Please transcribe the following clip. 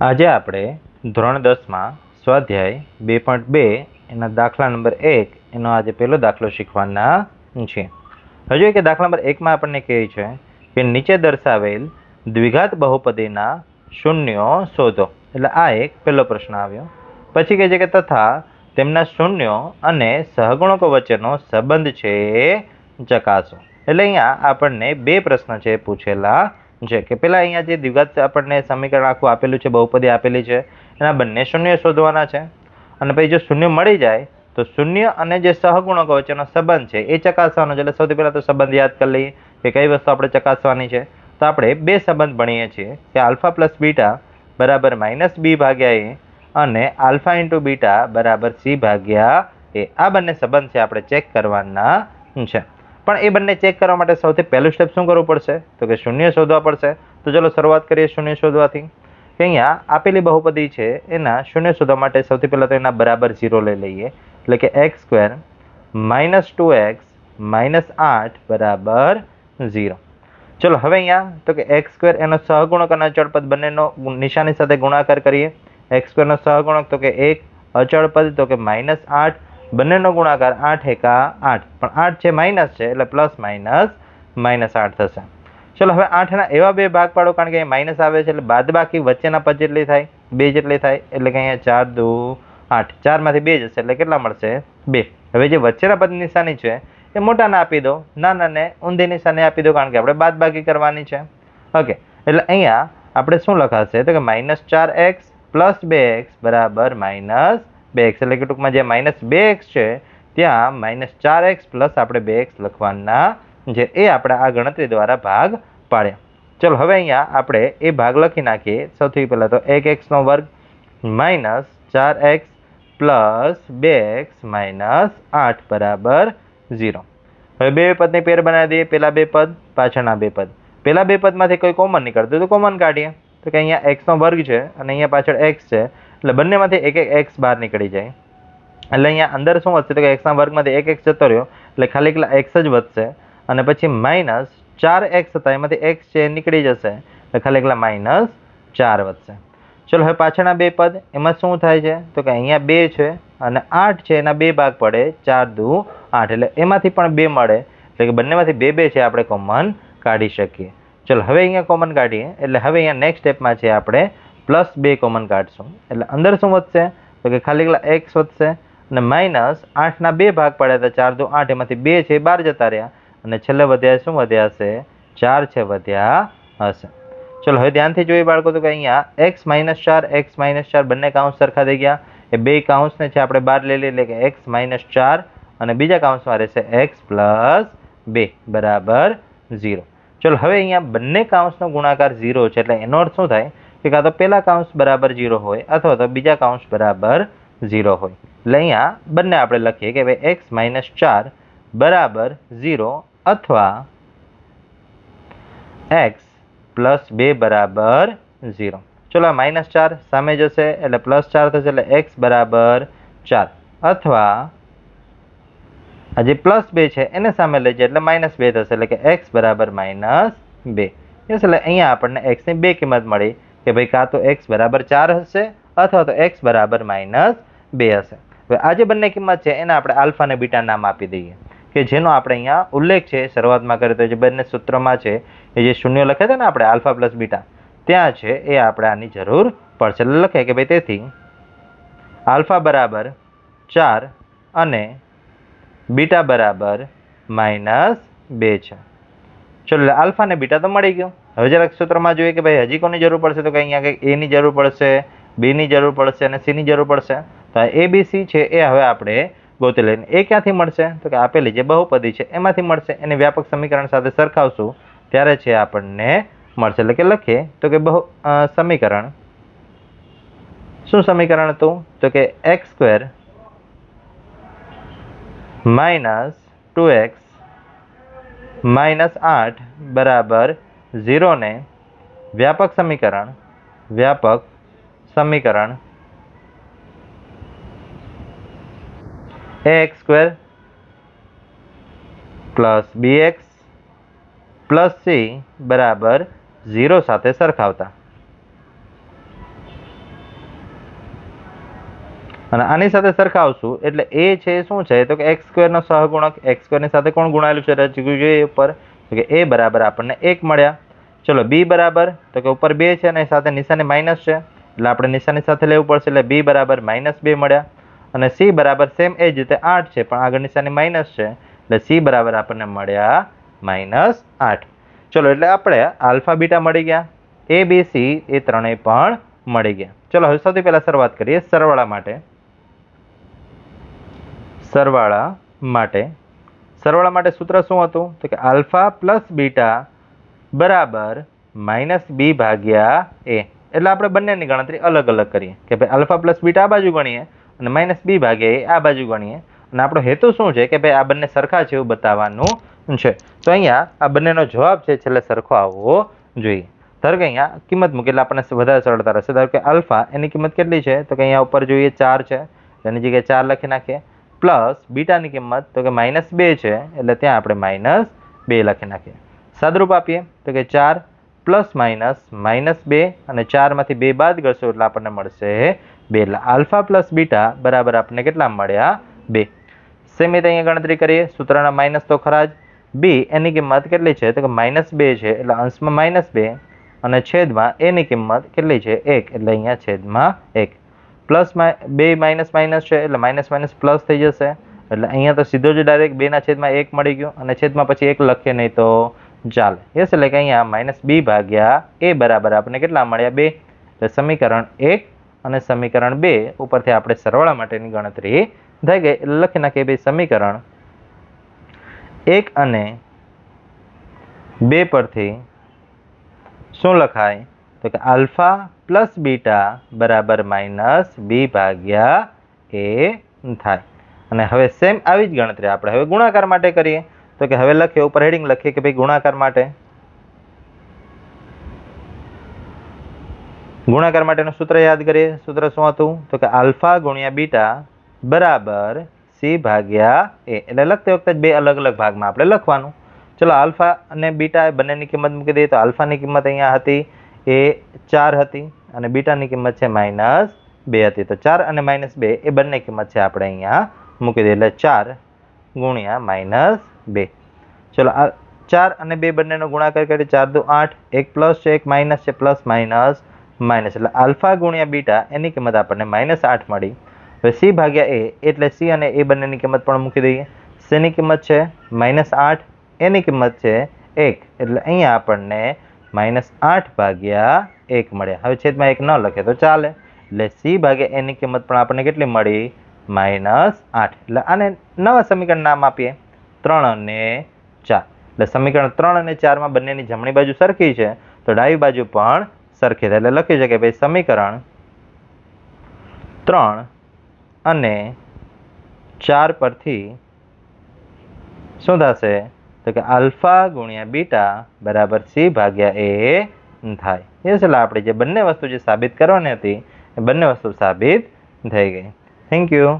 આજે આપણે ધોરણ 10માં સ્વાધ્યાય 2.2 એના દાખલા નંબર 1 એનો આજે પહેલો દાખલો શીખવાના છે. હજુ કે દાખલા નંબર 1માં આપણને કહે છે કે નીચે દર્શાવેલ દ્વિઘાત બહુપદીના શૂન્યો શોધો. એટલે આ એક પહેલો પ્રશ્ન આવ્યો. પછી કહે છે કે તથા તેમના શૂન્યો અને સહગુણકો વચ્ચેનો સંબંધ છે ચકાસો. એટલે અહીંયા આપણને બે પ્રશ્ન છે પૂછેલા છે કે પેલા અહીંયા જે દ્વિઘાત આપણને સમીકરણ આખું આપેલું છે, બહુપદી આપેલી છે, એના બંને શૂન્ય શોધવાના છે. અને પછી જો શૂન્ય મળી જાય તો શૂન્ય અને જે સહગુણકો વચ્ચેનો સંબંધ છે એ ચકાસવાનો છે. એટલે સૌથી પહેલા તો સંબંધ યાદ કરી લઈએ કે કઈ વસ્તુ આપણે ચકાસવાની છે. તો આપણે બે સંબંધ ભણીએ છીએ કે આલ્ફા પ્લસ બીટા બરાબર માઇનસ બી ભાગ્યા એ અને આલ્ફા ઇન્ટુ બીટા બરાબર સી ભાગ્યા એ. આ બંને સંબંધ છે આપણે ચેક કરવાના છે. પણ એ બંને ચેક કરવા માટે સૌથી પહેલું સ્ટેપ શું કરવું પડશે? તો કે શૂન્ય શોધવા પડશે. તો ચલો શરૂઆત કરીએ શૂન્ય શોધવાથી. કે અહીંયા આપેલી બહુપદી છે એના શૂન્ય શોધવા માટે સૌથી પહેલાં તો એના બરાબર 0 લઈ લઈએ. એટલે કે x square minus 2x minus 8 બરાબર 0. ચલો હવે અહીંયા તો કે એક્સ સ્ક્વેર એનો સહગુણક અને અચળ પદ બંનેનો નિશાની સાથે ગુણાકાર કરીએ. એક્સ સ્ક્વેરનો સહગુણક તો કે 1, અચળ પદ તો કે માઇનસ 8, બંનેનો ગુણાકાર 8 એકા 8, પણ 8 છે માઇનસ છે એટલે પ્લસ માઇનસ માઇનસ 8 થશે. ચલો હવે 8ના એવા બે ભાગ પાડો, કારણ કે માઇનસ આવે છે એટલે બાદ બાકી વચ્ચેના પદ જેટલી થાય 2 જેટલી થાય. એટલે કે અહીંયા 4 દુ 8, 4માંથી 2 જશે એટલે કેટલા મળશે? 2. હવે જે વચ્ચેના પદ નિશાની છે એ મોટાને આપી દો, નાનાને ઊંધી નિશાની આપી દો, કારણ કે આપણે બાદ બાકી કરવાની છે. ઓકે, એટલે અહીંયા આપણે શું લખાશે તો કે માઇનસ 4x પ્લસ 2x બરાબર માઇનસ 2x. એટલે કે ટૂંકમાં જે માઇનસ 2x છે ત્યાં માઇનસ 4x પ્લસ આપણે 2x લખવાના જે એ આપણે આ ગણતરી દ્વારા ભાગ પાડ્યા. ચલો હવે અહીંયા આપણે એ ભાગ લખી નાખીએ. સૌથી પહેલાં તો 1x વર્ગ minus 4x plus 2x minus 8 બરાબર 0. હવે બે પદની પેર બનાવી દઈએ. પહેલા બે પદ, પાછળના બે પદ. પહેલા બે પદમાંથી કોઈ કોમન નીકળતું તો કોમન કાઢીએ. તો કે અહીંયા x વર્ગ છે અને અહીંયા પાછળ x છે એટલે બંનેમાંથી એક એક x બહાર નીકળી જાય. એટલે અહીંયા અંદર શું વધશે તો કે x વર્ગમાંથી એક x જતો રહ્યો એટલે ખાલી એકલા x જ વધશે. અને પછી માઇનસ 4x હતા એમાંથી x છે નીકળી જશે એટલે ખાલી એકલા માઇનસ 4 વધશે. ચલો હવે પાછળના બે પદ એમાં શું થાય છે તો કે અહીંયા 2 છે અને 8 છે, એના બે ભાગ પડે 4 દુ 8 એટલે એમાંથી પણ 2 મળે. એટલે કે બંનેમાંથી 2 2 છે આપણે કોમન કાઢી શકીએ. ચલો હવે અહીંયા કોમન કાઢીએ એટલે હવે અહીંયા નેક્સ્ટ સ્ટેપમાં છે આપણે પ્લસ 2 કોમન કાઢશું. એટલે અંદર શું વધશે તો કે ખાલી એકલા x વધશે અને માઇનસ 8ના બે ભાગ પડ્યા હતા 4 દુ 8, એમાંથી 2 છે 12 જતા રહ્યા અને છેલ્લે વધ્યા શું વધ્યા હશે? 4 છે વધ્યા હશે. ચલો હવે ધ્યાનથી જોઈએ બાળકો તો કે અહીંયા x માઇનસ 4 x માઇનસ 4 બંને કાઉન્સ સરખા થઈ ગયા. એ બે કાઉન્સને છે આપણે બહાર લઈ લઈએ એટલે કે x માઇનસ 4 અને બીજા કાઉન્સમાં રહેશે x પ્લસ 2 બરાબર 0. ચલો હવે અહીંયા બંને કાઉન્સનો ગુણાકાર 0 છે એટલે એનો અર્થ શું થાય કે કાં તો પહેલા કાઉન્સ બરાબર 0 હોય અથવા તો બીજા કાઉન્સ બરાબર 0 હોય. એટલે અહીંયા બંને આપણે લખીએ કે ભાઈ x માઇનસ 4 બરાબર 0 અથવા x પ્લસ 2 બરાબર 0. ચલો માઇનસ 4 સામે જશે એટલે પ્લસ 4 થશે એટલે x બરાબર 4 અથવા આ જે પ્લસ 2 છે એને સામે લઈ જાય એટલે માઇનસ 2 થશે એટલે કે x બરાબર માઇનસ 2. યસ, એટલે અહીંયા આપણને x ની બે કિંમત મળી કે ભાઈ કાં તો x બરાબર 4 હશે અથવા તો x બરાબર માઇનસ 2 હશે. હવે આ જે બંને કિંમત છે એને આપણે આલ્ફા અને બીટા નામ આપી દઈએ કે જેનો આપણે અહીંયા ઉલ્લેખ છે શરૂઆતમાં કર્યો તો જે બંને સૂત્રમાં છે એ જે શૂન્ય લખ્યા હતા ને આપણે આલ્ફા પ્લસ બીટા ત્યાં છે એ આપણે આની જરૂર પડશે. એટલે લખે કે ભાઈ તેથી આલ્ફા બરાબર 4 અને બીટા બરાબર માઇનસ 2 છે. ચલો આલ્ફા અને બીટા તો મળી ગયો. હવે જરાક સૂત્રમાં જોઈએ કે ભાઈ હજી કોની જરૂર પડશે તો કે અહીંયા કંઈક એની જરૂર પડશે, બીની જરૂર પડશે અને સીની જરૂર પડશે. તો આ ABC છે એ હવે આપણે ગોતી લઈને એ ક્યાંથી મળશે તો કે આપેલી જે બહુપદી છે એમાંથી મળશે. એને વ્યાપક સમીકરણ સાથે સરખાવશું ત્યારે છે આપણને મળશે. એટલે કે લખીએ તો કે સમીકરણ શું સમીકરણ હતું તો કે x square minus 2x minus 8 બરાબર 0 ને વ્યાપક સમીકરણ ax square plus bx plus c બરાબર 0 સાથે સરખાવતા. અને આની સાથે સરખાવશું એટલે એ છે શું છે તો કે એક્સ સ્ક્વેરનો સહગુણક, એક્સ સ્ક્વેરની સાથે કોણ ગુણાયેલું છે રચી જોઈએ ઉપર, તો કે એ બરાબર આપણને 1 મળ્યા. ચલો બી બરાબર, તો કે ઉપર 2 છે અને સાથે નિશાની માઇનસ છે એટલે આપણે નિશાની સાથે લેવું પડશે એટલે બી બરાબર -2 મળ્યા. અને સી બરાબર સેમ એ જ રીતે 8 છે પણ આગળ નિશાની માઇનસ છે એટલે સી બરાબર આપણને મળ્યા -8. ચલો એટલે આપણે આલ્ફા બીટા મળી ગયા, એ બી સી એ ત્રણેય પણ મળી ગયા. ચલો હવે સૌથી પહેલા શરૂઆત કરીએ સરવાળા માટે. સરવાળા માટે સૂત્ર શું હતું તો કે આલ્ફા પ્લસ બીટા બરાબર -b ભાગ્યા a. એટલે આપણે બંનેની ગણતરી અલગ અલગ કરીએ કે ભાઈ આલ્ફા પ્લસ બીટા આ બાજુ ગણીએ અને -b ભાગ્યા a આ બાજુ ગણીએ. અને આપણો હેતુ શું છે કે ભાઈ આ બંને સરખા છે એવું બતાવવાનું છે. તો અહીંયા આ બંનેનો જવાબ છે છેલ્લે સરખો આવવો જોઈએ. ધારો કે અહીંયા કિંમત મૂકી એટલે આપણને વધારે સરળતા રહેશે. ધારો કે આલ્ફા એની કિંમત કેટલી છે તો કે અહીંયા ઉપર જોઈએ 4 છે, એની જગ્યાએ 4 લખી નાખીએ. પ્લસ બીટાની કિંમત તો કે -2 છે એટલે ત્યાં આપણે -2 લખી નાખીએ. સાદરૂપ આપીએ તો કે 4 પ્લસ -2 અને 4માંથી 2 બાદ કરશો એટલે આપણને મળશે 2. એટલે આલ્ફા પ્લસ બીટા બરાબર આપણને કેટલા મળ્યા 2. સેમ રીતે અહીંયા ગણતરી કરીએ, સૂત્રના માઇનસ તો ખરા જ. બી એની કિંમત કેટલી છે તો કે -2 છે એટલે અંશમાં -2 અને છેદમાં એની કિંમત કેટલી છે 1 એટલે અહીંયા છેદમાં 1. પ્લસ 2 માઇનસ છે એટલે માઇનસ પ્લસ થઈ જશે એટલે અહીંયા તો સીધો જ ડાયરેક્ટ 2/1 મળી ગયો અને છેદમાં પછી 1 લખીએ નહીં તો ચાલે. યસ એટલે કે અહીંયા -b ભાગ્યા a બરાબર આપણને કેટલા મળ્યા 2. એટલે સમીકરણ 1 અને સમીકરણ 2 ઉપરથી આપણે સરવાળા માટેની ગણતરી થઈ ગઈ. એટલે લખી નાખીએ ભાઈ સમીકરણ 1 અને 2 પરથી શું લખાય તો કે આલ્ફા પ્લસ બીટા બરાબર -b ભાગ્યા a થાય. અને હવે સેમ આવી જ ગણતરી આપણે હવે ગુણાકાર માટે કરીએ. તો કે હવે લખીએ ઉપર હેડિંગ લખીએ કે ભાઈ ગુણાકાર માટેનું સૂત્ર યાદ કરીએ. સૂત્ર શું હતું તો કે આલ્ફા ગુણ્યા બીટા બરાબર c ભાગ્યા a. એટલે લખતી વખતે બે અલગ અલગ ભાગમાં આપણે લખવાનું. ચલો આલ્ફા અને બીટા બંનેની કિંમત મૂકી દઈએ તો આલ્ફાની કિંમત અહીંયા હતી એ 4 હતી અને બીટાની કિંમત છે -2 હતી. તો 4 અને -2 એ બંને કિંમત છે આપણે અહીંયા મૂકી દઈએ એટલે 4 ગુણ્યા -2. ચલો આ 4 અને 2 બંનેનો ગુણાકાર કરીએ 4 દુ 8, એક પ્લસ છે એક માઇનસ છે, પ્લસ માઇનસ એટલે આલ્ફા ગુણ્યા બીટા એની કિંમત આપણને -8 મળી. હવે સી ભાગ્યા એ એટલે સી અને એ બંનેની કિંમત પણ મૂકી દઈએ. સીની કિંમત છે -8, એની કિંમત છે 1 એટલે અહીંયા આપણને -8 ભાગ્યા 1 મળ્યા. હવે છેદમાં 1 ન લખે તો ચાલે એટલે સી ભાગ્યા એની કિંમત પણ આપણને કેટલી મળી -8. એટલે આને નવા સમીકરણ નામ આપીએ 3 અને 4. એટલે સમીકરણ 3 અને 4માં બંનેની જમણી બાજુ સરખી છે તો ડાબી બાજુ પણ સરખી થાય. એટલે લખી છે કે ભાઈ સમીકરણ 3 અને 4 પરથી શું થશે તો કે આલ્ફા ગુણ્યા બીટા બરાબર સી ભાગ્યા એ થાય. એ એટલે આપણે જે બંને વસ્તુ જે સાબિત કરવાની હતી એ બંને વસ્તુ સાબિત થઈ ગઈ. Thank you.